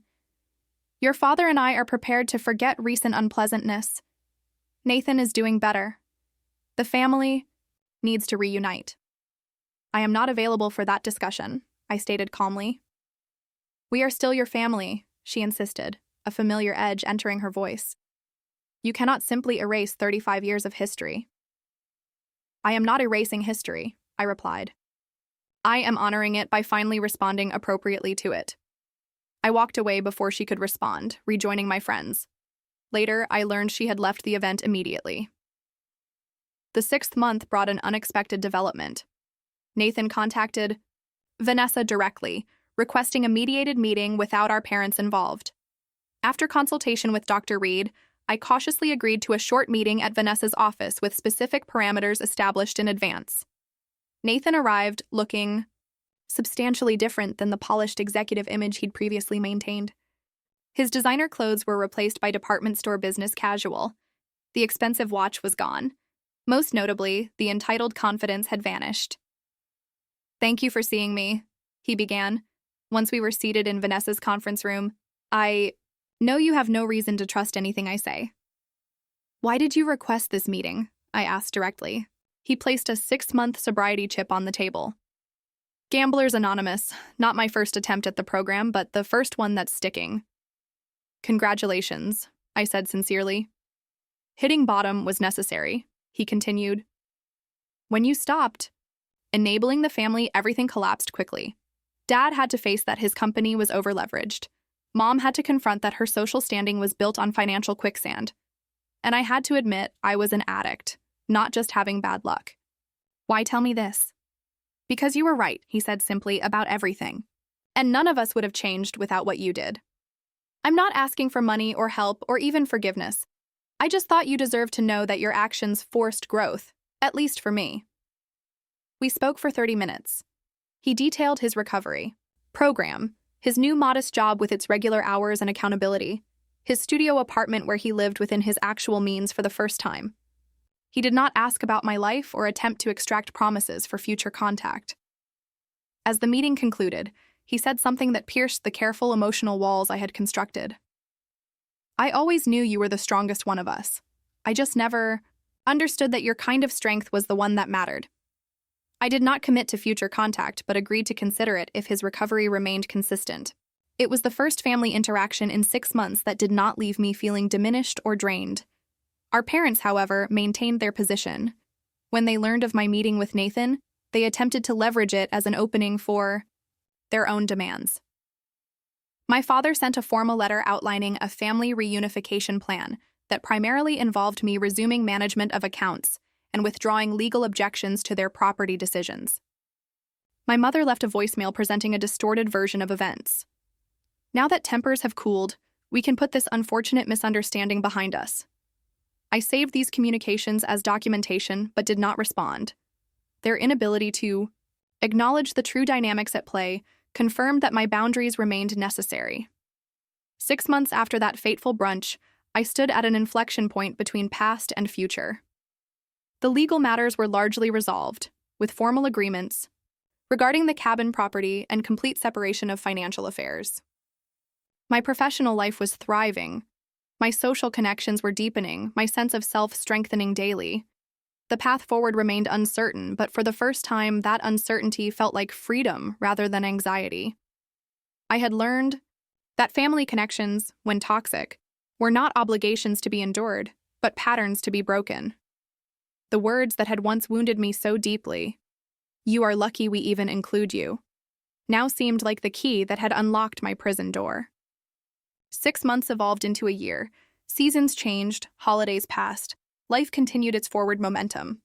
"Your father and I are prepared to forget recent unpleasantness. Nathan is doing better. The family needs to reunite." "I am not available for that discussion," I stated calmly. "We are still your family," she insisted, a familiar edge entering her voice. "You cannot simply erase 35 years of history." "I am not erasing history," I replied. "I am honoring it by finally responding appropriately to it." I walked away before she could respond, rejoining my friends. Later, I learned she had left the event immediately. The 6th month brought an unexpected development. Nathan contacted Vanessa directly, requesting a mediated meeting without our parents involved. After consultation with Dr. Reed, I cautiously agreed to a short meeting at Vanessa's office with specific parameters established in advance. Nathan arrived looking substantially different than the polished executive image he'd previously maintained. His designer clothes were replaced by department store business casual. The expensive watch was gone. Most notably, the entitled confidence had vanished. "Thank you for seeing me," he began. Once we were seated in Vanessa's conference room, "I know you have no reason to trust anything I say." "Why did you request this meeting?" I asked directly. He placed a 6-month sobriety chip on the table. "Gamblers Anonymous, not my first attempt at the program, but the first one that's sticking." "Congratulations," I said sincerely. "Hitting bottom was necessary," he continued. "When you stopped enabling the family, everything collapsed quickly. Dad had to face that his company was overleveraged. Mom had to confront that her social standing was built on financial quicksand. And I had to admit I was an addict, not just having bad luck." "Why tell me this?" "Because you were right," he said simply, "about everything. And none of us would have changed without what you did. I'm not asking for money or help or even forgiveness. I just thought you deserved to know that your actions forced growth, at least for me." We spoke for 30 minutes. He detailed his recovery program, his new modest job with its regular hours and accountability, his studio apartment where he lived within his actual means for the first time. He did not ask about my life or attempt to extract promises for future contact. As the meeting concluded, he said something that pierced the careful emotional walls I had constructed. "I always knew you were the strongest one of us. I just never understood that your kind of strength was the one that mattered." I did not commit to future contact, but agreed to consider it if his recovery remained consistent. It was the first family interaction in 6 months that did not leave me feeling diminished or drained. Our parents, however, maintained their position. When they learned of my meeting with Nathan, they attempted to leverage it as an opening for their own demands. My father sent a formal letter outlining a family reunification plan that primarily involved me resuming management of accounts and withdrawing legal objections to their property decisions. My mother left a voicemail presenting a distorted version of events. "Now that tempers have cooled, we can put this unfortunate misunderstanding behind us." I saved these communications as documentation but did not respond. Their inability to acknowledge the true dynamics at play confirmed that my boundaries remained necessary. 6 months after that fateful brunch, I stood at an inflection point between past and future. The legal matters were largely resolved, with formal agreements regarding the cabin property and complete separation of financial affairs. My professional life was thriving. My social connections were deepening, my sense of self strengthening daily. The path forward remained uncertain, but for the first time, that uncertainty felt like freedom rather than anxiety. I had learned that family connections, when toxic, were not obligations to be endured, but patterns to be broken. The words that had once wounded me so deeply, "You are lucky we even include you," now seemed like the key that had unlocked my prison door. 6 months evolved into a year. Seasons changed, holidays passed. Life continued its forward momentum.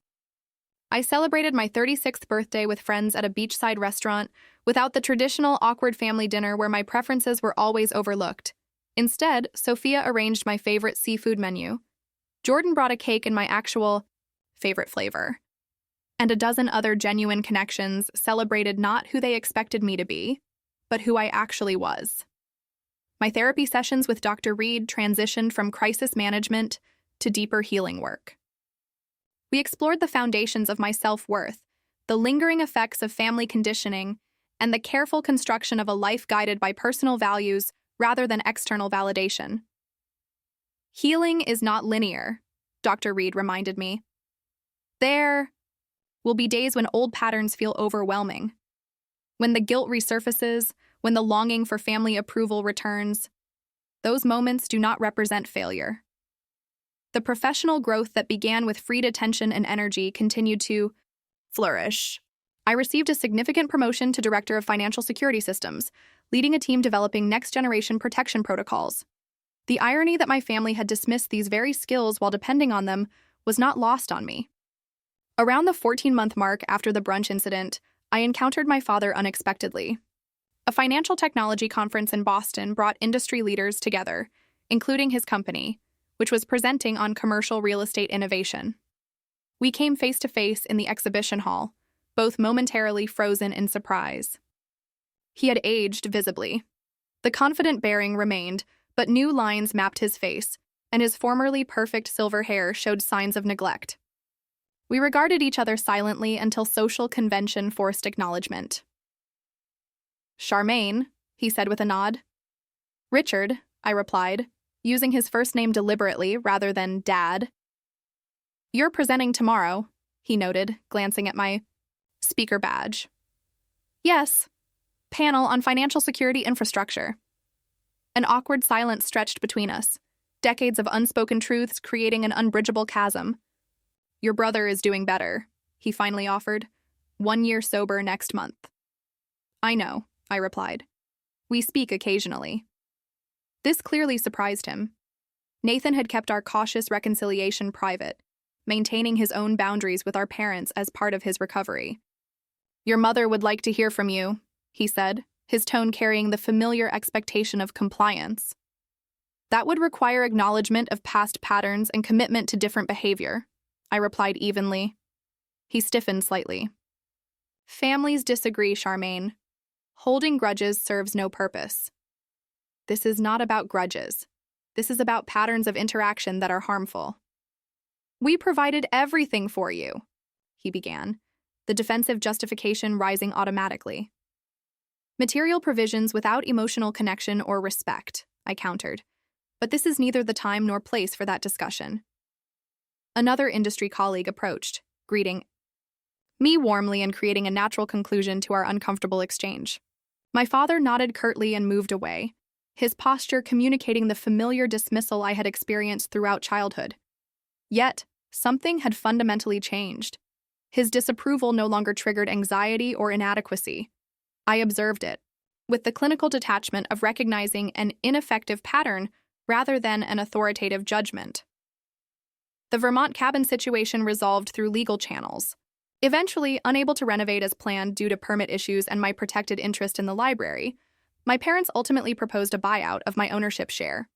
I celebrated my 36th birthday with friends at a beachside restaurant without the traditional awkward family dinner where my preferences were always overlooked. Instead, Sophia arranged my favorite seafood menu. Jordan brought a cake in my actual favorite flavor. And a dozen other genuine connections celebrated not who they expected me to be, but who I actually was. My therapy sessions with Dr. Reed transitioned from crisis management to deeper healing work. We explored the foundations of my self-worth, the lingering effects of family conditioning, and the careful construction of a life guided by personal values rather than external validation. Healing is not linear, Dr. Reed reminded me. There will be days when old patterns feel overwhelming, when the guilt resurfaces, when the longing for family approval returns. Those moments do not represent failure. The professional growth that began with freed attention and energy continued to flourish. I received a significant promotion to Director of Financial Security Systems, leading a team developing next-generation protection protocols. The irony that my family had dismissed these very skills while depending on them was not lost on me. Around the 14-month mark after the brunch incident, I encountered my father unexpectedly. A financial technology conference in Boston brought industry leaders together, including his company, which was presenting on commercial real estate innovation. We came face to face in the exhibition hall, both momentarily frozen in surprise. He had aged visibly. The confident bearing remained, but new lines mapped his face, and his formerly perfect silver hair showed signs of neglect. We regarded each other silently until social convention forced acknowledgement. "Charmaine," he said with a nod. "Richard," I replied, using his first name deliberately rather than Dad. "You're presenting tomorrow," he noted, glancing at my speaker badge. "Yes. Panel on financial security infrastructure." An awkward silence stretched between us, decades of unspoken truths creating an unbridgeable chasm. "Your brother is doing better," he finally offered. 1 year sober next month." "I know," I replied. "We speak occasionally." This clearly surprised him. Nathan had kept our cautious reconciliation private, maintaining his own boundaries with our parents as part of his recovery. "Your mother would like to hear from you," he said, his tone carrying the familiar expectation of compliance. "That would require acknowledgement of past patterns and commitment to different behavior," I replied evenly. He stiffened slightly. "Families disagree, Charmaine. Holding grudges serves no purpose. This is not about grudges. This is about patterns of interaction that are harmful." "We provided everything for you," he began, the defensive justification rising automatically. "Material provisions without emotional connection or respect," I countered. "But this is neither the time nor place for that discussion." Another industry colleague approached, greeting me warmly and creating a natural conclusion to our uncomfortable exchange. My father nodded curtly and moved away, his posture communicating the familiar dismissal I had experienced throughout childhood. Yet, something had fundamentally changed. His disapproval no longer triggered anxiety or inadequacy. I observed it, with the clinical detachment of recognizing an ineffective pattern rather than an authoritative judgment. The Vermont cabin situation resolved through legal channels. Eventually, unable to renovate as planned due to permit issues and my protected interest in the library, my parents ultimately proposed a buyout of my ownership share.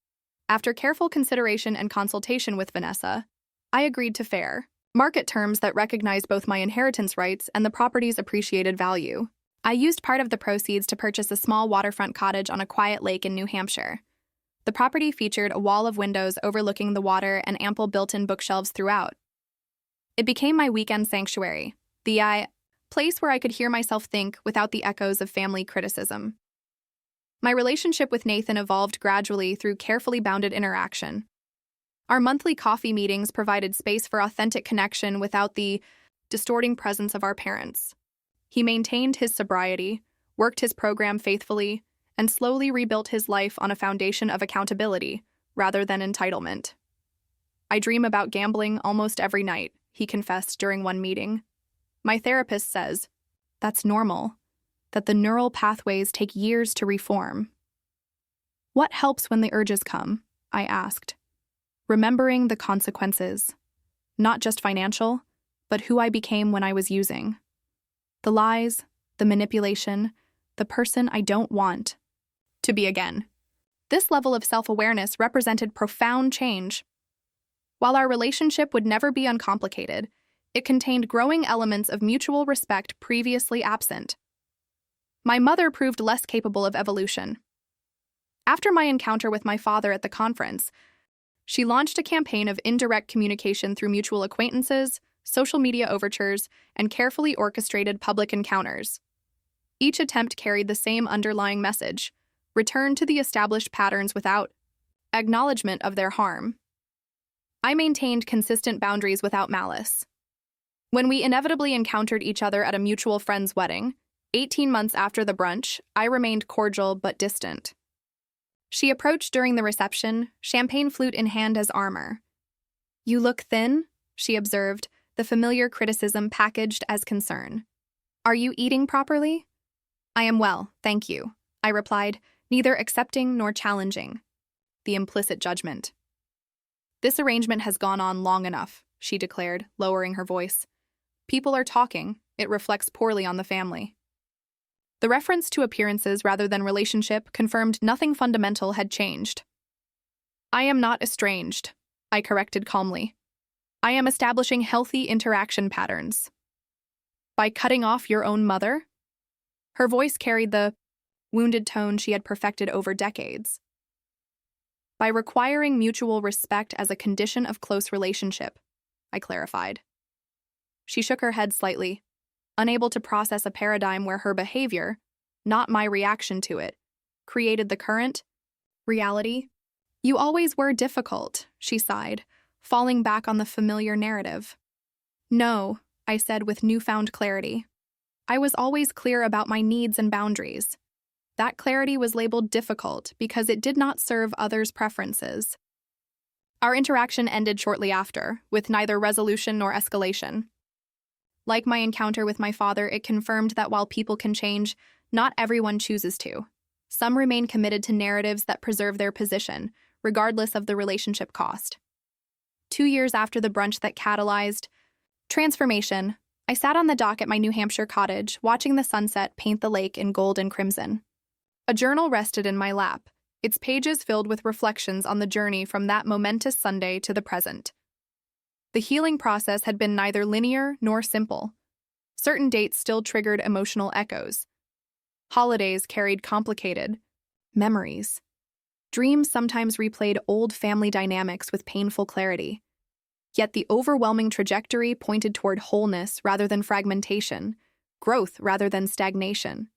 After careful consideration and consultation with Vanessa, I agreed to fair market terms that recognized both my inheritance rights and the property's appreciated value. I used part of the proceeds to purchase a small waterfront cottage on a quiet lake in New Hampshire. The property featured a wall of windows overlooking the water and ample built-in bookshelves throughout. It became my weekend sanctuary, the place where I could hear myself think without the echoes of family criticism. My relationship with Nathan evolved gradually through carefully bounded interaction. Our monthly coffee meetings provided space for authentic connection without the distorting presence of our parents. He maintained his sobriety, worked his program faithfully, and slowly rebuilt his life on a foundation of accountability rather than entitlement. "I dream about gambling almost every night," he confessed during one meeting. "My therapist says that's normal, that the neural pathways take years to reform." "What helps when the urges come?" I asked. "Remembering the consequences, not just financial, but who I became when I was using. The lies, the manipulation, the person I don't want to be again." This level of self-awareness represented profound change. While our relationship would never be uncomplicated, it contained growing elements of mutual respect previously absent. My mother proved less capable of evolution. After my encounter with my father at the conference, she launched a campaign of indirect communication through mutual acquaintances, social media overtures, and carefully orchestrated public encounters. Each attempt carried the same underlying message: return to the established patterns without acknowledgement of their harm. I maintained consistent boundaries without malice. When we inevitably encountered each other at a mutual friend's wedding, 18 months after the brunch, I remained cordial but distant. She approached during the reception, champagne flute in hand as armor. "You look thin," she observed, the familiar criticism packaged as concern. "Are you eating properly?" "I am well, thank you," I replied, neither accepting nor challenging the implicit judgment. "This arrangement has gone on long enough," she declared, lowering her voice. "People are talking. It reflects poorly on the family." The reference to appearances rather than relationship confirmed nothing fundamental had changed. "I am not estranged," I corrected calmly. "I am establishing healthy interaction patterns." "By cutting off your own mother?" Her voice carried the wounded tone she had perfected over decades. "By requiring mutual respect as a condition of close relationship," I clarified. She shook her head slightly, unable to process a paradigm where her behavior, not my reaction to it, created the current reality. "You always were difficult," she sighed, falling back on the familiar narrative. "No," I said with newfound clarity. "I was always clear about my needs and boundaries. That clarity was labeled difficult because it did not serve others' preferences." Our interaction ended shortly after, with neither resolution nor escalation. Like my encounter with my father, it confirmed that while people can change, not everyone chooses to. Some remain committed to narratives that preserve their position, regardless of the relationship cost. 2 years after the brunch that catalyzed transformation, I sat on the dock at my New Hampshire cottage, watching the sunset paint the lake in gold and crimson. A journal rested in my lap, its pages filled with reflections on the journey from that momentous Sunday to the present. The healing process had been neither linear nor simple. Certain dates still triggered emotional echoes. Holidays carried complicated memories. Dreams sometimes replayed old family dynamics with painful clarity. Yet the overwhelming trajectory pointed toward wholeness rather than fragmentation, growth rather than stagnation.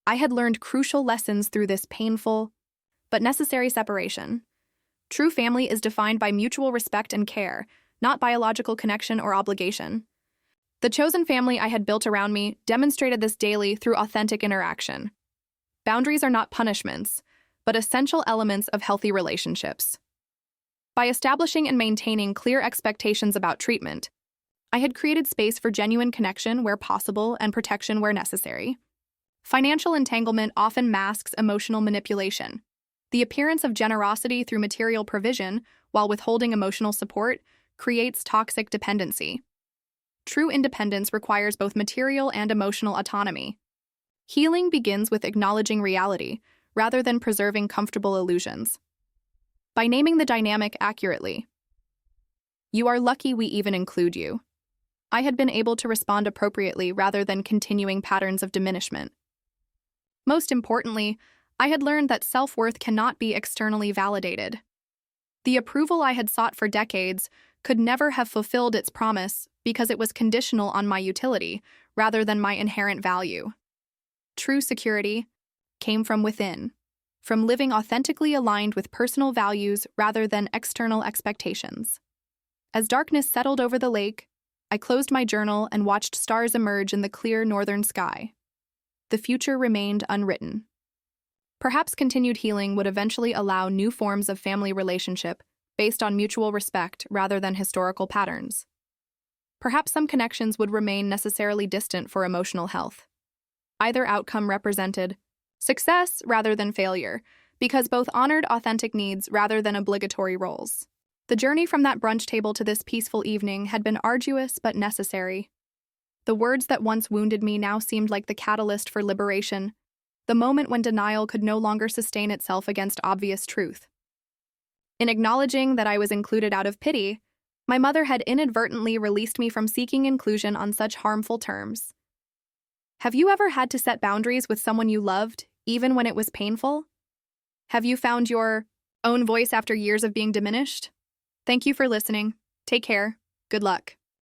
I had learned crucial lessons through this painful but necessary separation. True family is defined by mutual respect and care, not biological connection or obligation. The chosen family I had built around me demonstrated this daily through authentic interaction. Boundaries are not punishments, but essential elements of healthy relationships. By establishing and maintaining clear expectations about treatment, I had created space for genuine connection where possible and protection where necessary. Financial entanglement often masks emotional manipulation. The appearance of generosity through material provision, while withholding emotional support, creates toxic dependency. True independence requires both material and emotional autonomy. Healing begins with acknowledging reality, rather than preserving comfortable illusions. By naming the dynamic accurately, "You are lucky we even include you," I had been able to respond appropriately rather than continuing patterns of diminishment. Most importantly, I had learned that self-worth cannot be externally validated. The approval I had sought for decades could never have fulfilled its promise because it was conditional on my utility rather than my inherent value. True security came from within, from living authentically aligned with personal values rather than external expectations. As darkness settled over the lake, I closed my journal and watched stars emerge in the clear northern sky. The future remained unwritten. Perhaps continued healing would eventually allow new forms of family relationship based on mutual respect rather than historical patterns. Perhaps some connections would remain necessarily distant for emotional health. Either outcome represented success rather than failure, because both honored authentic needs rather than obligatory roles. The journey from that brunch table to this peaceful evening had been arduous but necessary. The words that once wounded me now seemed like the catalyst for liberation, the moment when denial could no longer sustain itself against obvious truth. In acknowledging that I was included out of pity, my mother had inadvertently released me from seeking inclusion on such harmful terms. Have you ever had to set boundaries with someone you loved, even when it was painful? Have you found your own voice after years of being diminished? Thank you for listening. Take care. Good luck.